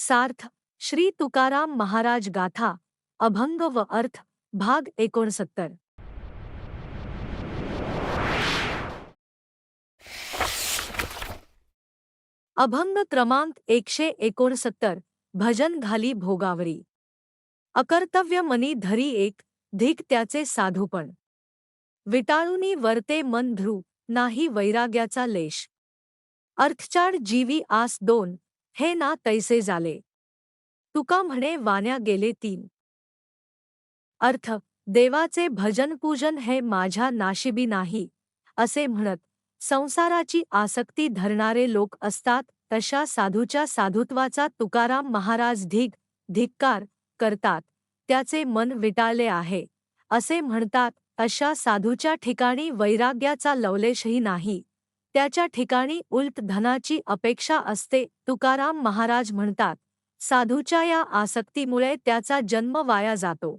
सार्थ श्री तुकाराम महाराज गाथा अभंग व अर्थ भाग 69। अभंग क्रमांक 169। भजन घाली भोगावरी। अकर्तव्य मनी धरी एक धिक त्याचे साधूपण। विटाळुनी वर्ते मन ध्रू नाही वैराग्याचा लेश। अर्थचाड जीवी आस दोन हे ना तैसे झाले। तुका म्हणे वाण्या गेले तीन। अर्थ देवाचे भजन पूजन हे माझ्या नाशिबी नाही असे म्हणत संसाराची आसक्ती धरणारे लोक असतात तशा साधूच्या साधुत्वाचा तुकाराम महाराज धिक्कार करतात। त्याचे मन विटाळले आहे असे म्हणतात। अशा साधूच्या ठिकाणी वैराग्याचा लवलेशही नाही, त्याच्या ठिकाणी उलट धनाची अपेक्षा असते। तुकाराम महाराज म्हणतात, साधूच्या या आसक्तीमुळे त्याचा जन्म वाया जातो।